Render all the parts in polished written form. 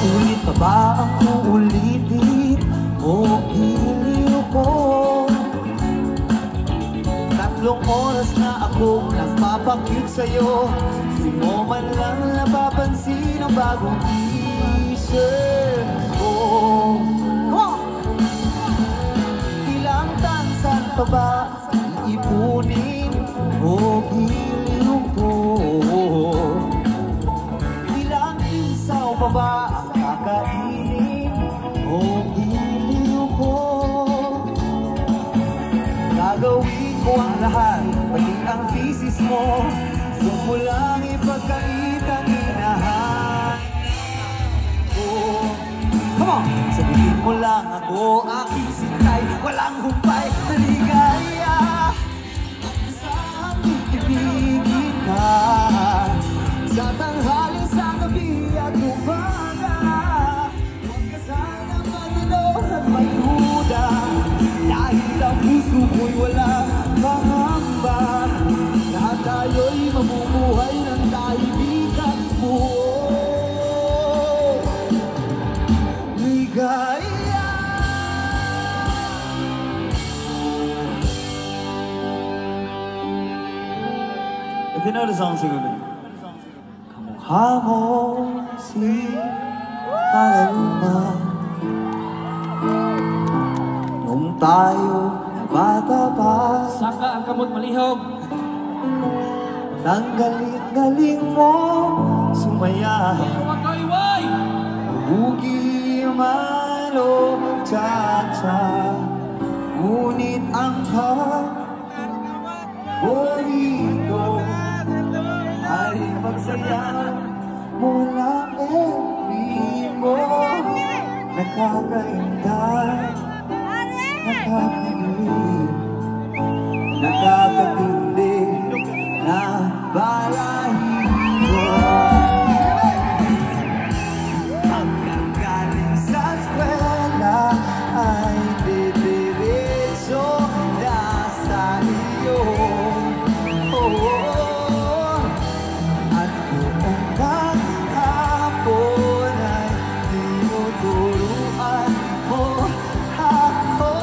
Ulit pa ba ang uulitin o giliw ko? 3 oras na akong nagpapakit sa'yo, di mo man lang napapansin ang bagong t-shirt ko. Ilang tansan pa ba iipunin o giliw ko? Ilang isaw pa ba kakainin o giliw ko? Gagawin ko ang lahat, pati ang thesis mo. Huwag mo lang ipagkait ang hinahanap ko. Come on! Sabihin mo lang ako, aking sintay, walang humpay na ligaya. Sa aking ibigin ka, sa tanghali, sa gabi at umaga. Huwag ka sana mag-inom at magduda, dahil ang puso ko'y walang pangamba. Lahat tayo'y mabubuhay ng kaibigan mo. Ligaya. If you know the song, sing with me. Kamukha mo si Paloma nung tayo na bata pa. Saka ang kamot malihog. Ang galing-galing mo sumaya. Huwag ka iway! Bugi man o cha-cha, ngunit ang paborito ay magsaya mo lang mo. Nakakainda, nakakakilig, nakakatindi na balahibo. Pagkagaling sa eskwela ay didiretso na sa iyo. At buong maghapon ay tinuturuan mo ako.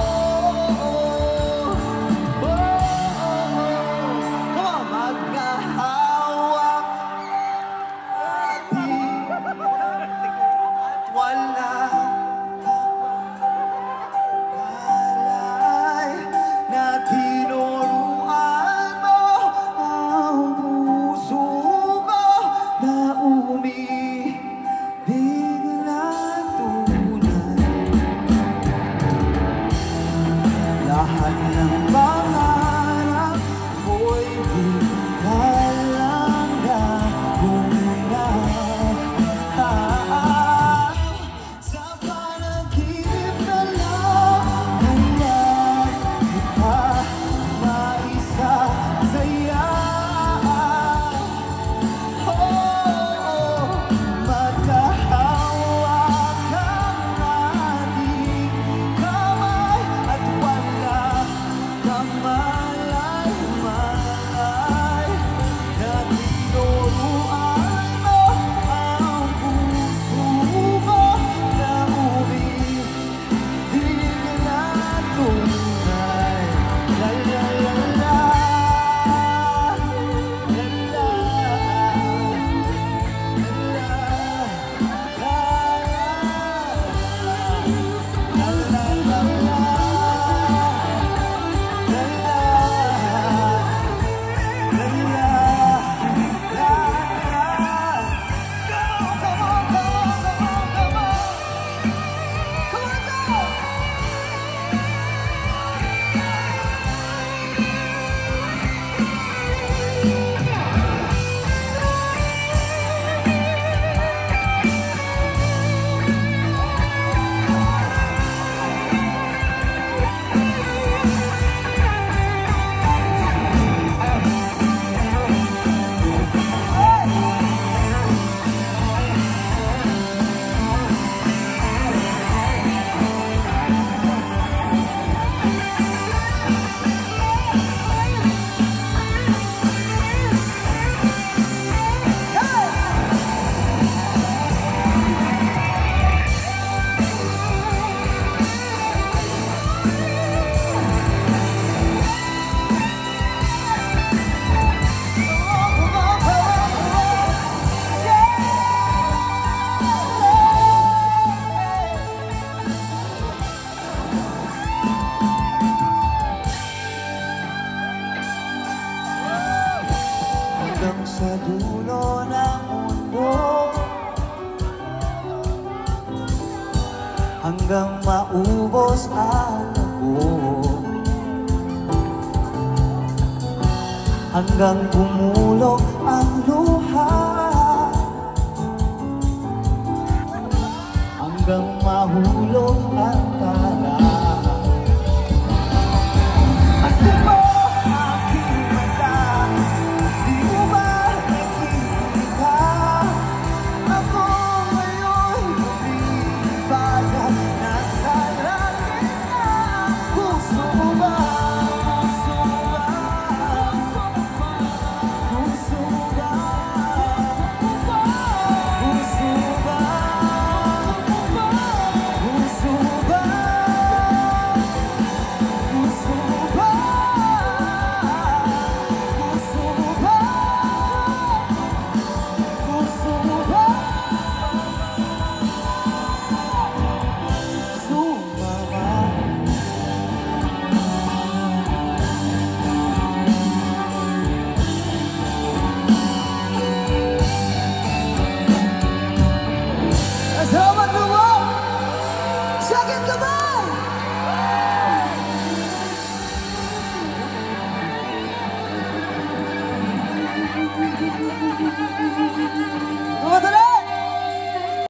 hanggang maubos ang ako, hanggang bumulok ang luha, hanggang mahulog ang tayo.